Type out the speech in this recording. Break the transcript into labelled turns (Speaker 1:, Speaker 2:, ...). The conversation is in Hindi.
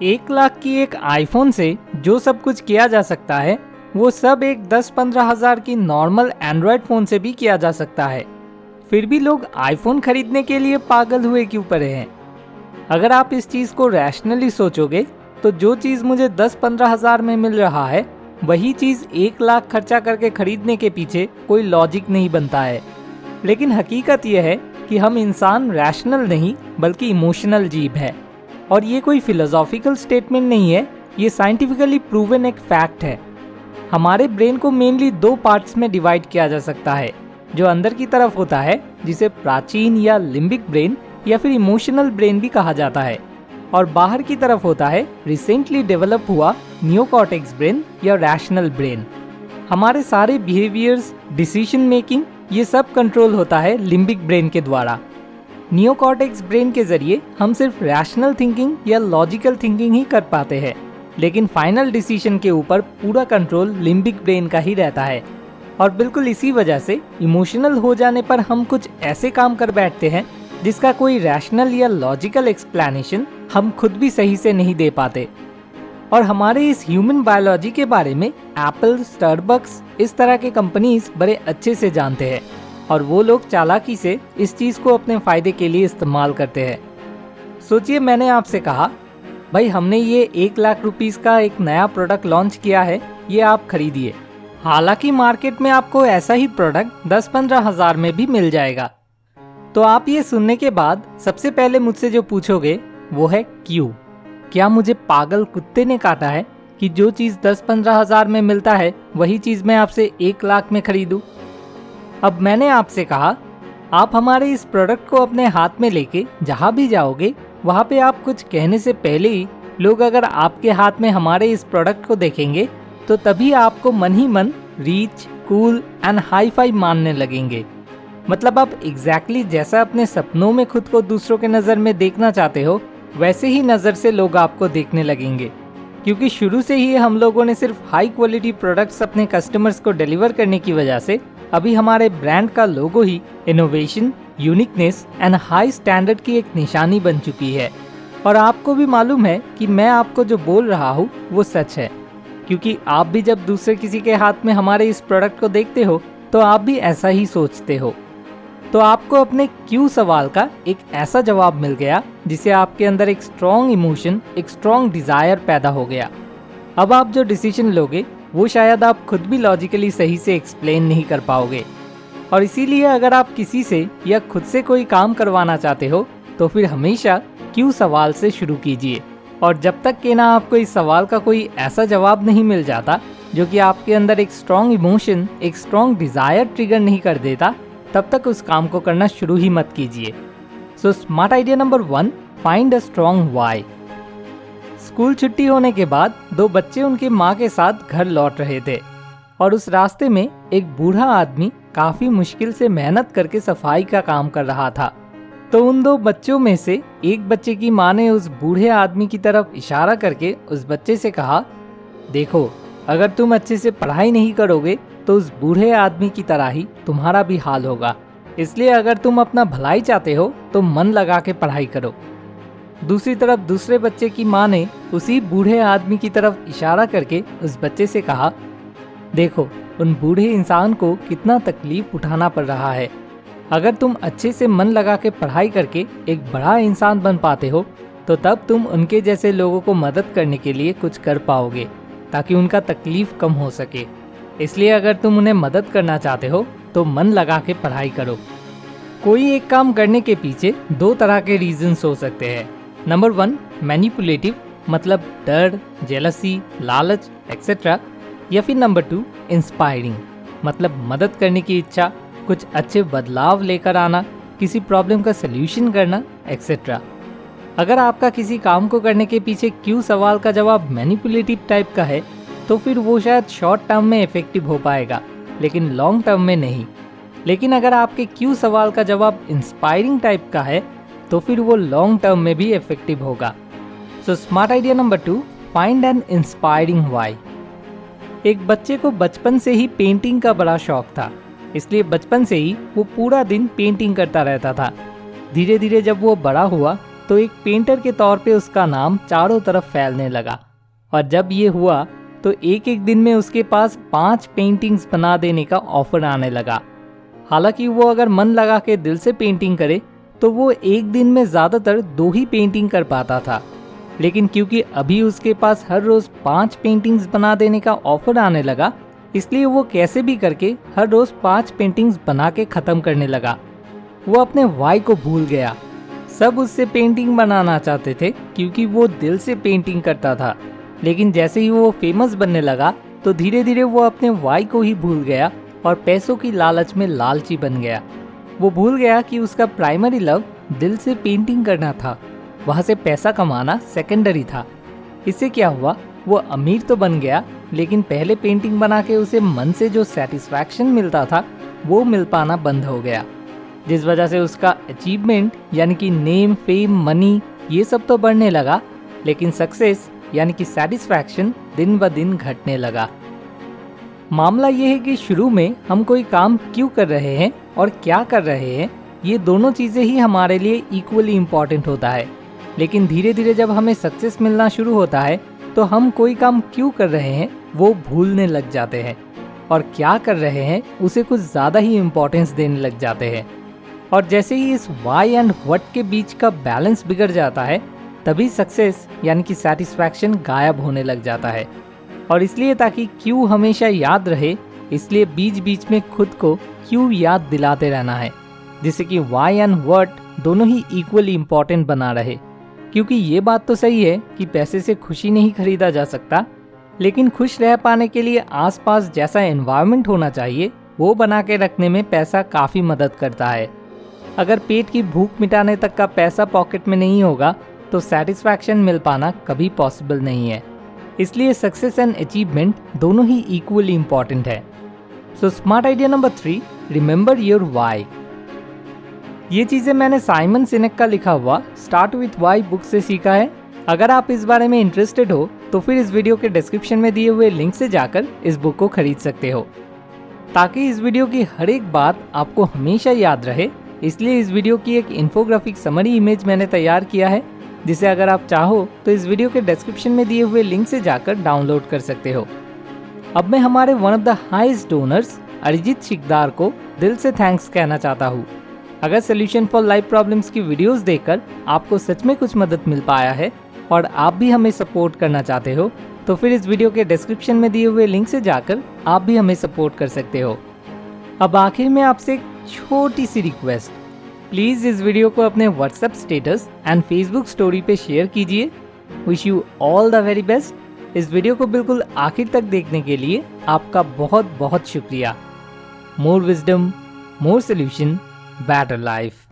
Speaker 1: 1 लाख की एक आईफोन से जो सब कुछ किया जा सकता है वो सब एक 10-15 हज़ार की नॉर्मल एंड्रॉयड फ़ोन से भी किया जा सकता है। फिर भी लोग आईफोन खरीदने के लिए पागल हुए क्यों पड़े हैं? अगर आप इस चीज़ को रैशनली सोचोगे तो जो चीज़ मुझे 10-15 हज़ार में मिल रहा है वही चीज़ 1 लाख खर्चा करके खरीदने के पीछे कोई लॉजिक नहीं बनता है। लेकिन हकीकत यह है कि हम इंसान रैशनल नहीं बल्कि इमोशनल जीव है। और ये कोई फिलोसॉफिकल स्टेटमेंट नहीं है, ये साइंटिफिकली प्रूवन एक फैक्ट है। हमारे ब्रेन को मेनली 2 पार्ट्स में डिवाइड किया जा सकता है। जो अंदर की तरफ होता है जिसे प्राचीन या लिम्बिक ब्रेन या फिर इमोशनल ब्रेन भी कहा जाता है, और बाहर की तरफ होता है रिसेंटली डेवलप हुआ नियोकॉर्टेक्स ब्रेन या रैशनल ब्रेन। हमारे सारे बिहेवियर्स, डिसीजन मेकिंग, ये सब कंट्रोल होता है लिम्बिक ब्रेन के द्वारा। नियोकॉर्टेक्स ब्रेन के जरिए हम सिर्फ रैशनल थिंकिंग या लॉजिकल थिंकिंग ही कर पाते हैं, लेकिन फाइनल डिसीजन के ऊपर पूरा कंट्रोल लिम्बिक ब्रेन का ही रहता है। और बिल्कुल इसी वजह से इमोशनल हो जाने पर हम कुछ ऐसे काम कर बैठते हैं जिसका कोई रैशनल या लॉजिकल एक्सप्लेनेशन हम खुद भी सही से नहीं दे पाते। और हमारे इस ह्यूमन बायोलॉजी के बारे में एप्पल, स्टारबक्स, इस तरह के कंपनीज बड़े अच्छे से जानते हैं, और वो लोग चालाकी से इस चीज़ को अपने फ़ायदे के लिए इस्तेमाल करते हैं। सोचिए, मैंने आपसे कहा भाई हमने ये 1 लाख रुपीस का एक नया प्रोडक्ट लॉन्च किया है, ये आप खरीदिए। हालांकि मार्केट में आपको ऐसा ही प्रोडक्ट 10-15 हज़ार में भी मिल जाएगा। तो आप ये सुनने के बाद सबसे पहले मुझसे जो पूछोगे वो है क्यों? क्या मुझे पागल कुत्ते ने काटा है कि जो चीज़ 10-15 हज़ार में मिलता है वही चीज़ मैं आपसे 1 लाख में खरीदूं? अब मैंने आपसे कहा आप हमारे इस प्रोडक्ट को अपने हाथ में लेके जहाँ भी जाओगे वहाँ पे आप कुछ कहने से पहले ही लोग अगर आपके हाथ में हमारे इस प्रोडक्ट को देखेंगे तो तभी आपको मन ही मन reach, cool and hi fi मानने लगेंगे। मतलब आप एग्जैक्टली जैसा अपने सपनों में खुद को दूसरों के नज़र में देखना चाहते हो वैसे ही नज़र से लोग आपको देखने लगेंगे, क्योंकि शुरू से ही हम लोगों ने सिर्फ हाई क्वालिटी प्रोडक्ट्स अपने कस्टमर्स को डिलीवर करने की वजह से अभी हमारे ब्रांड का लोगो ही innovation, uniqueness and high standard की एक निशानी बन चुकी है। और आपको भी मालूम है कि मैं आपको जो बोल रहा हूँ वो सच है, क्योंकि आप भी जब दूसरे किसी के हाथ में हमारे इस प्रोडक्ट को देखते हो तो आप भी ऐसा ही सोचते हो। तो आपको अपने क्यों सवाल का एक ऐसा जवाब मिल गया जिसे आपके अंदर एक स्ट्रॉन्ग इमोशन, एक स्ट्रॉन्ग डिज़ायर पैदा हो गया। अब आप जो डिसीजन लोगे वो शायद आप खुद भी लॉजिकली सही से एक्सप्लेन नहीं कर पाओगे। और इसीलिए अगर आप किसी से या खुद से कोई काम करवाना चाहते हो तो फिर हमेशा क्यों सवाल से शुरू कीजिए। और जब तक कि ना आपको इस सवाल का कोई ऐसा जवाब नहीं मिल जाता जो कि आपके अंदर एक स्ट्रॉन्ग इमोशन, एक स्ट्रॉन्ग डिज़ायर ट्रिगर नहीं कर देता, तब तक उस काम को करना शुरू ही मत कीजिए। सो smart idea number 1, find a strong why. School छुट्टी होने के बाद 2 बच्चे उनकी माँ के साथ घर लौट रहे थे, और उस रास्ते में एक बूढ़ा आदमी काफी मुश्किल से मेहनत करके सफाई का काम कर रहा था। तो उन 2 बच्चों में से एक बच्चे की माँ ने उस बूढ़े आदमी की तरफ इशारा करके उस बच्चे से कहा, देखो अगर तुम अच्छे से पढ़ाई नहीं करोगे तो उस बूढ़े आदमी की तरह ही तुम्हारा भी हाल होगा, इसलिए अगर तुम अपना भलाई चाहते हो तो मन लगा के पढ़ाई करो। दूसरी तरफ दूसरे बच्चे की माँ ने उसी बूढ़े आदमी की तरफ इशारा करके उस बच्चे से कहा, देखो उन बूढ़े इंसान को कितना तकलीफ उठाना पड़ रहा है, अगर तुम अच्छे से मन लगा के पढ़ाई करके एक बड़ा इंसान बन पाते हो तो तब तुम उनके जैसे लोगों को मदद करने के लिए कुछ कर पाओगे ताकि उनका तकलीफ कम हो सके। इसलिए अगर तुम उन्हें मदद करना चाहते हो तो मन लगा के पढ़ाई करो। कोई एक काम करने के पीछे 2 तरह के रीजंस हो सकते हैं। नंबर 1, मैनिपुलेटिव, मतलब डर, जेलसी, लालच एक्सेट्रा। या फिर नंबर 2, इंस्पायरिंग, मतलब मदद करने की इच्छा, कुछ अच्छे बदलाव लेकर आना, किसी प्रॉब्लम का सल्यूशन करना एक्सेट्रा। अगर आपका किसी काम को करने के पीछे क्यों सवाल का जवाब मैनिपुलेटिव टाइप का है तो फिर वो शायद शॉर्ट टर्म में इफेक्टिव हो पाएगा लेकिन लॉन्ग टर्म में नहीं। लेकिन अगर आपके क्यों सवाल का जवाब इंस्पायरिंग टाइप का है तो फिर वो लॉन्ग टर्म में भी इफेक्टिव होगा। So smart idea number 2, find an inspiring why. एक बच्चे को बचपन से ही पेंटिंग का बड़ा शौक था, इसलिए बचपन से ही वो पूरा दिन पेंटिंग करता रहता था। धीरे धीरे जब वो बड़ा हुआ तो एक पेंटर के तौर पे उसका नाम चारों तरफ फैलने लगा। और जब ये हुआ तो एक एक दिन में उसके पास 5 पेंटिंग्स बना देने का ऑफर आने लगा। हालांकि वो अगर मन लगा के दिल से पेंटिंग करे तो वो एक दिन में ज़्यादातर 2 ही पेंटिंग कर पाता था, लेकिन क्योंकि अभी उसके पास हर रोज़ 5 पेंटिंग्स बना देने का ऑफर आने लगा, इसलिए वो कैसे भी करके हर रोज़ 5 पेंटिंग्स बना के ख़त्म करने लगा। वो अपने वाई को भूल गया। सब उससे पेंटिंग बनाना चाहते थे क्योंकि वो दिल से पेंटिंग करता था, लेकिन जैसे ही वो फेमस बनने लगा तो धीरे धीरे वो अपने वाई को ही भूल गया और पैसों की लालच में लालची बन गया। वो भूल गया कि उसका प्राइमरी लव दिल से पेंटिंग करना था, वहाँ से पैसा कमाना सेकेंडरी था। इससे क्या हुआ, वो अमीर तो बन गया, लेकिन पहले पेंटिंग बना के उसे मन से जो सेटिस्फैक्शन मिलता था वो मिल पाना बंद हो गया, जिस वजह से उसका अचीवमेंट यानी कि नेम, फेम, मनी ये सब तो बढ़ने लगा, लेकिन सक्सेस यानी कि सेटिस्फैक्शन दिन ब दिन घटने लगा। मामला ये है कि शुरू में हम कोई काम क्यों कर रहे हैं और क्या कर रहे हैं, ये दोनों चीज़ें ही हमारे लिए इक्वली इम्पॉर्टेंट होता है। लेकिन धीरे धीरे जब हमें सक्सेस मिलना शुरू होता है तो हम कोई काम क्यों कर रहे हैं वो भूलने लग जाते हैं और क्या कर रहे हैं उसे कुछ ज़्यादा ही इम्पोर्टेंस देने लग जाते हैं। और जैसे ही इस वाई एंड व्हाट के बीच का बैलेंस बिगड़ जाता है, तभी सक्सेस यानी कि सेटिस्फैक्शन गायब होने लग जाता है। और इसलिए ताकि क्यों हमेशा याद रहे, इसलिए बीच बीच में खुद को क्यों याद दिलाते रहना है, जिससे कि वाई एंड व्हाट दोनों ही इक्वली इम्पॉर्टेंट बना रहे। क्योंकि ये बात तो सही है कि पैसे से खुशी नहीं खरीदा जा सकता, लेकिन खुश रह पाने के लिए आसपास जैसा एनवायरनमेंट होना चाहिए वो बना के रखने में पैसा काफ़ी मदद करता है। अगर पेट की भूख मिटाने तक का पैसा पॉकेट में नहीं होगा तो सेटिस्फैक्शन मिल पाना कभी पॉसिबल नहीं है। इसलिए सक्सेस एंड अचीवमेंट दोनों ही इक्वली इम्पॉर्टेंट है। So smart idea number 3, remember your why. ये चीज़ें मैंने साइमन सिनेक का लिखा हुआ स्टार्ट विथ वाई बुक से सीखा है। अगर आप इस बारे में इंटरेस्टेड हो तो फिर इस वीडियो के डिस्क्रिप्शन में दिए हुए लिंक से जाकर इस बुक को खरीद सकते हो, ताकि इस वीडियो की हर एक बात आपको हमेशा याद रहे। इसलिए इस वीडियो की एक इन्फोग्राफिक समरी इमेज मैंने तैयार किया है, जिसे अगर आप चाहो तो इस वीडियो के डिस्क्रिप्शन में दिए हुए लिंक से जाकर डाउनलोड कर सकते हो। अब मैं हमारे one of the highest donors Arijit Sikdar को दिल से थैंक्स कहना चाहता हूँ। अगर सोल्यूशन फॉर लाइफ प्रॉब्लम्स की वीडियोस देखकर आपको सच में कुछ मदद मिल पाया है और आप भी हमें सपोर्ट करना चाहते हो, तो फिर इस वीडियो के डिस्क्रिप्शन में दिए हुए लिंक से जाकर आप भी हमें सपोर्ट कर सकते हो। अब आखिर में आपसे एक छोटी सी रिक्वेस्ट, प्लीज़ इस वीडियो को अपने WhatsApp status and Facebook story पे शेयर कीजिए। Wish you all the very best. इस वीडियो को बिल्कुल आखिर तक देखने के लिए आपका बहुत बहुत शुक्रिया। मोर विजडम, मोर सोल्यूशन, better life।